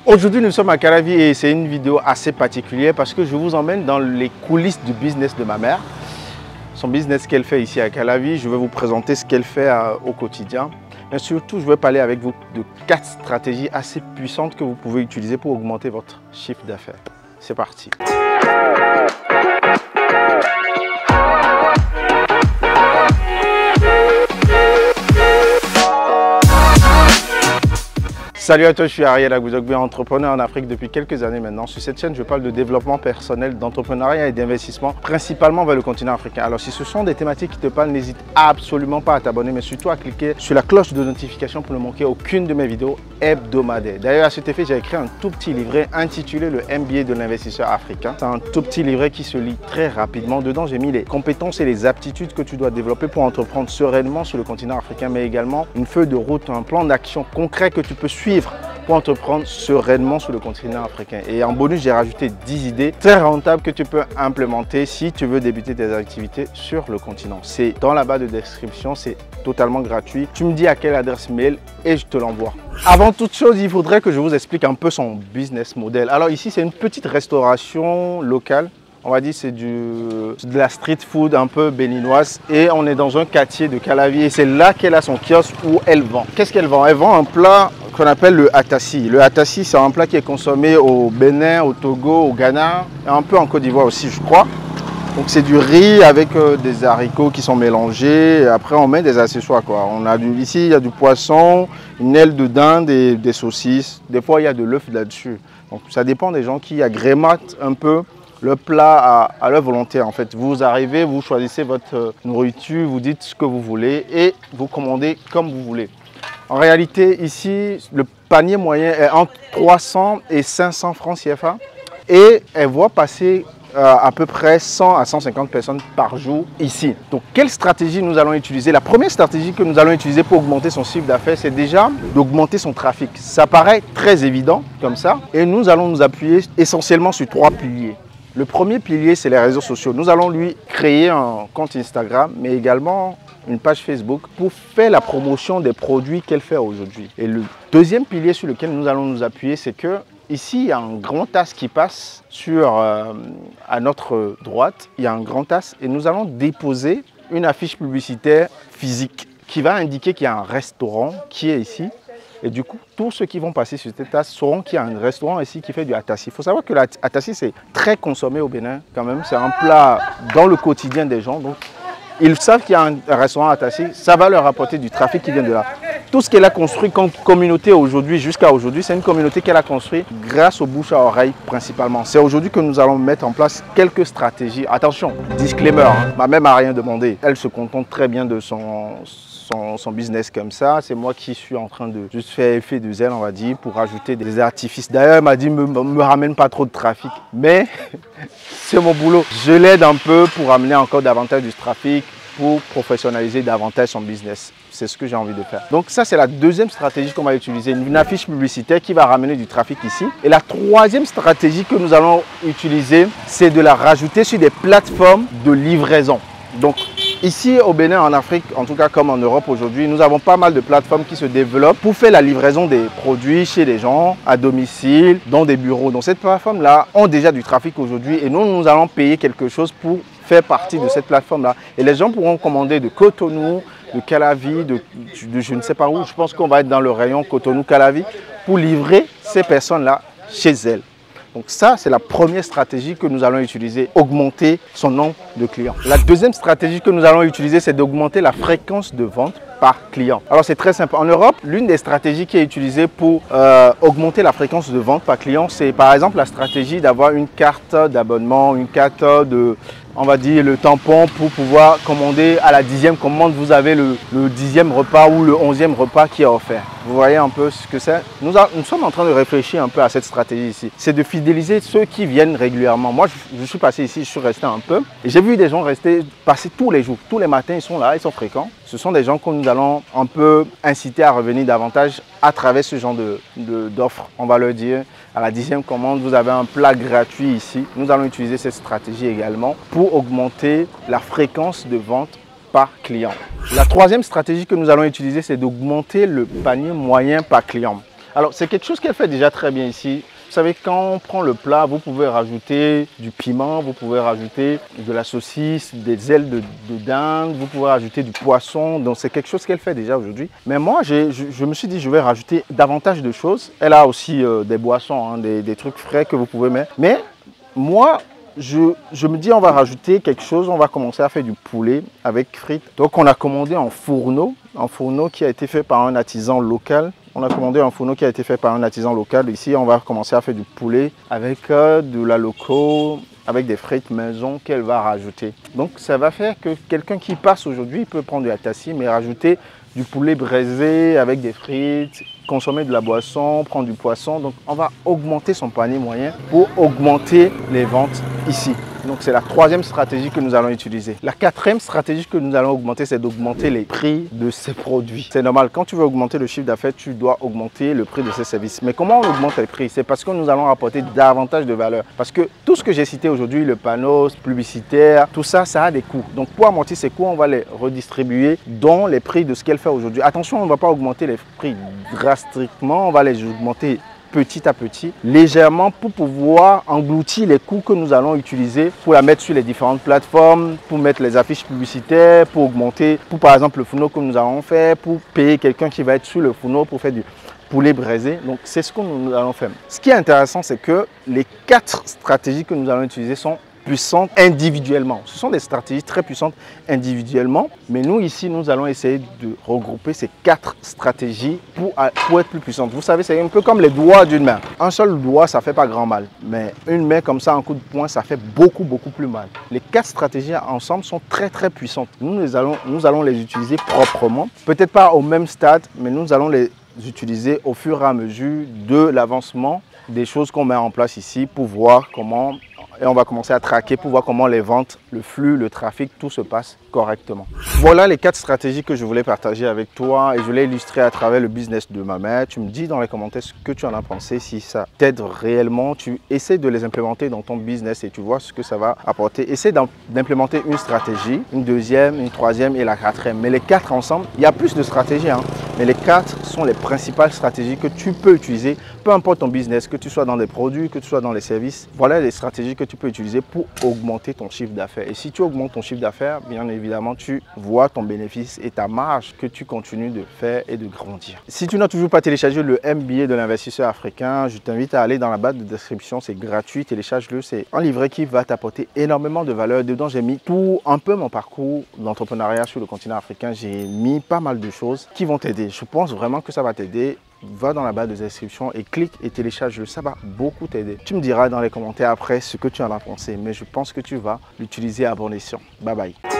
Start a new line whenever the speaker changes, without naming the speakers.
Aujourd'hui, nous sommes à Calavi et c'est une vidéo assez particulière parce que je vous emmène dans les coulisses du business de ma mère. Son business qu'elle fait ici à Calavi, je vais vous présenter ce qu'elle fait au quotidien. Mais surtout, je vais parler avec vous de 4 stratégies assez puissantes que vous pouvez utiliser pour augmenter votre chiffre d'affaires. C'est parti. Salut à toi, je suis Ariel Agouzogbe, entrepreneur en Afrique depuis quelques années maintenant. Sur cette chaîne, je parle de développement personnel, d'entrepreneuriat et d'investissement, principalement vers le continent africain. Alors si ce sont des thématiques qui te parlent, n'hésite absolument pas à t'abonner, mais surtout à cliquer sur la cloche de notification pour ne manquer aucune de mes vidéos hebdomadaires. D'ailleurs, à cet effet, j'ai écrit un tout petit livret intitulé le MBA de l'investisseur africain. C'est un tout petit livret qui se lit très rapidement. Dedans, j'ai mis les compétences et les aptitudes que tu dois développer pour entreprendre sereinement sur le continent africain, mais également une feuille de route, un plan d'action concret que tu peux suivre pour entreprendre sereinement sur le continent africain. Et en bonus, j'ai rajouté 10 idées très rentables que tu peux implémenter si tu veux débuter tes activités sur le continent. C'est dans la barre de description, c'est totalement gratuit. Tu me dis à quelle adresse mail et je te l'envoie. Avant toute chose, il faudrait que je vous explique un peu son business model. Alors ici, c'est une petite restauration locale. On va dire c'est de la street food un peu béninoise et on est dans un quartier de Calavi et c'est là qu'elle a son kiosque où elle vend. Qu'est-ce qu'elle vend? Elle vend un plat qu'on appelle le atassi. Le atassi, c'est un plat qui est consommé au Bénin, au Togo, au Ghana et un peu en Côte d'Ivoire aussi, je crois. Donc c'est du riz avec des haricots qui sont mélangés et après on met des accessoires quoi. Ici il y a du poisson, une aile de dinde et des saucisses. Des fois il y a de l'œuf là-dessus. Donc ça dépend des gens qui agrémentent un peu le plat à leur volonté en fait. Vous arrivez, vous choisissez votre nourriture, vous dites ce que vous voulez et vous commandez comme vous voulez. En réalité ici, le panier moyen est entre 300 et 500 francs CFA et elle voit passer à peu près 100 à 150 personnes par jour ici. Donc quelle stratégie nous allons utiliser? La première stratégie que nous allons utiliser pour augmenter son chiffre d'affaires, c'est déjà d'augmenter son trafic. Ça paraît très évident comme ça et nous allons nous appuyer essentiellement sur 3 piliers. Le premier pilier, c'est les réseaux sociaux. Nous allons lui créer un compte Instagram, mais également une page Facebook pour faire la promotion des produits qu'elle fait aujourd'hui. Et le deuxième pilier sur lequel nous allons nous appuyer, c'est que ici, il y a un grand as qui passe à notre droite. Il y a un grand as et nous allons déposer une affiche publicitaire physique qui va indiquer qu'il y a un restaurant qui est ici. Et du coup, tous ceux qui vont passer sur cette tasse sauront qu'il y a un restaurant ici qui fait du atassi. Il faut savoir que l'atassi, c'est très consommé au Bénin quand même. C'est un plat dans le quotidien des gens. Donc, ils savent qu'il y a un restaurant atassi. Ça va leur apporter du trafic qui vient de là. Tout ce qu'elle a construit comme communauté aujourd'hui, jusqu'à aujourd'hui, c'est une communauté qu'elle a construite grâce aux bouche à oreille principalement. C'est aujourd'hui que nous allons mettre en place quelques stratégies. Attention, disclaimer, hein, ma mère m'a rien demandé. Elle se contente très bien de son business comme ça. C'est moi qui suis en train de juste faire effet de zèle, on va dire, pour ajouter des artifices. D'ailleurs, elle m'a dit, me ramène pas trop de trafic. Mais c'est mon boulot. Je l'aide un peu pour amener encore davantage du trafic, pour professionnaliser davantage son business. C'est ce que j'ai envie de faire. Donc ça, c'est la deuxième stratégie qu'on va utiliser. Une affiche publicitaire qui va ramener du trafic ici. Et la troisième stratégie que nous allons utiliser, c'est de la rajouter sur des plateformes de livraison. Donc ici au Bénin, en Afrique, en tout cas comme en Europe aujourd'hui, nous avons pas mal de plateformes qui se développent pour faire la livraison des produits chez les gens, à domicile, dans des bureaux. Donc ces plateformes-là ont déjà du trafic aujourd'hui et nous allons payer quelque chose pour faire partie de cette plateforme-là. Et les gens pourront commander de Cotonou, de Calavi, de je ne sais pas où. Je pense qu'on va être dans le rayon Cotonou-Calavi pour livrer ces personnes-là chez elles. Donc ça, c'est la première stratégie que nous allons utiliser, augmenter son nombre de clients. La deuxième stratégie que nous allons utiliser, c'est d'augmenter la fréquence de vente par client. Alors c'est très simple. En Europe, l'une des stratégies qui est utilisée pour augmenter la fréquence de vente par client, c'est par exemple la stratégie d'avoir une carte d'abonnement, une carte de, on va dire, le tampon pour pouvoir commander à la 10e commande. Vous avez le 10e repas ou le 11e repas qui est offert. Vous voyez un peu ce que c'est. Nous sommes en train de réfléchir un peu à cette stratégie ici. C'est de fidéliser ceux qui viennent régulièrement. Moi, je suis passé ici, je suis resté un peu. Et j'ai vu des gens passer tous les jours. Tous les matins, ils sont là, ils sont fréquents. Ce sont des gens que nous allons un peu inciter à revenir davantage à travers ce genre d'offres. On va leur dire, à la 10e commande, vous avez un plat gratuit ici. Nous allons utiliser cette stratégie également pour augmenter la fréquence de vente par client. La troisième stratégie que nous allons utiliser, c'est d'augmenter le panier moyen par client. Alors, c'est quelque chose qu'elle fait déjà très bien ici. Vous savez, quand on prend le plat, vous pouvez rajouter du piment, vous pouvez rajouter de la saucisse, des ailes de dinde, vous pouvez rajouter du poisson. Donc, c'est quelque chose qu'elle fait déjà aujourd'hui. Mais moi, je me suis dit, je vais rajouter davantage de choses. Elle a aussi des boissons, hein, des trucs frais que vous pouvez mettre. Mais moi, je me dis, on va rajouter quelque chose. On va commencer à faire du poulet avec frites. Donc, on a commandé un fourneau qui a été fait par un artisan local. On a commandé un fourneau qui a été fait par un artisan local. Ici, on va commencer à faire du poulet avec de la loco, avec des frites maison qu'elle va rajouter. Donc, ça va faire que quelqu'un qui passe aujourd'hui peut prendre de la tassie, mais rajouter du poulet braisé avec des frites, consommer de la boisson, prendre du poisson. Donc, on va augmenter son panier moyen pour augmenter les ventes ici. Donc, c'est la troisième stratégie que nous allons utiliser. La quatrième stratégie que nous allons augmenter, c'est d'augmenter les prix de ces produits. C'est normal, quand tu veux augmenter le chiffre d'affaires, tu dois augmenter le prix de ces services. Mais comment on augmente les prix? C'est parce que nous allons apporter davantage de valeur. Parce que tout ce que j'ai cité aujourd'hui, le panneau publicitaire, tout ça, ça a des coûts. Donc, pour amortir ces coûts, on va les redistribuer dans les prix de ce qu'elle fait aujourd'hui. Attention, on ne va pas augmenter les prix drastiquement, on va les augmenter petit à petit, légèrement pour pouvoir engloutir les coûts que nous allons utiliser pour la mettre sur les différentes plateformes, pour mettre les affiches publicitaires, pour augmenter, pour par exemple le fourneau que nous allons faire, pour payer quelqu'un qui va être sur le fourneau pour faire du poulet braisé. Donc c'est ce que nous allons faire. Ce qui est intéressant, c'est que les 4 stratégies que nous allons utiliser sont puissantes individuellement. Ce sont des stratégies très puissantes individuellement, mais nous ici, nous allons essayer de regrouper ces 4 stratégies pour être plus puissantes. Vous savez, c'est un peu comme les doigts d'une main. Un seul doigt, ça ne fait pas grand mal, mais une main comme ça, un coup de poing, ça fait beaucoup plus mal. Les 4 stratégies ensemble sont très puissantes. Nous allons les utiliser proprement, peut-être pas au même stade, mais nous allons les utiliser au fur et à mesure de l'avancement des choses qu'on met en place ici pour voir comment. Et on va commencer à traquer pour voir comment les ventes, le flux, le trafic, tout se passe correctement. Voilà les 4 stratégies que je voulais partager avec toi et je l'ai illustré à travers le business de ma mère. Tu me dis dans les commentaires ce que tu en as pensé, si ça t'aide réellement. Tu essaies de les implémenter dans ton business et tu vois ce que ça va apporter. Essaie d'implémenter une stratégie, une deuxième, une troisième et la quatrième. Mais les 4 ensemble, il y a plus de stratégies, hein, mais les 4 sont les principales stratégies que tu peux utiliser, peu importe ton business, que tu sois dans des produits, que tu sois dans les services. Voilà les stratégies que tu peux utiliser pour augmenter ton chiffre d'affaires. Et si tu augmentes ton chiffre d'affaires, bien évidemment, tu vois ton bénéfice et ta marge que tu continues de faire et de grandir. Si tu n'as toujours pas téléchargé le MBA de l'investisseur africain, je t'invite à aller dans la barre de description, c'est gratuit, télécharge-le. C'est un livret qui va t'apporter énormément de valeur. Dedans, j'ai mis tout un peu mon parcours d'entrepreneuriat sur le continent africain. J'ai mis pas mal de choses qui vont t'aider. Je pense vraiment que ça va t'aider. Va dans la barre de description et clique et télécharge-le, ça va beaucoup t'aider. Tu me diras dans les commentaires après ce que tu en as pensé, mais je pense que tu vas l'utiliser à bon escient. Bye bye.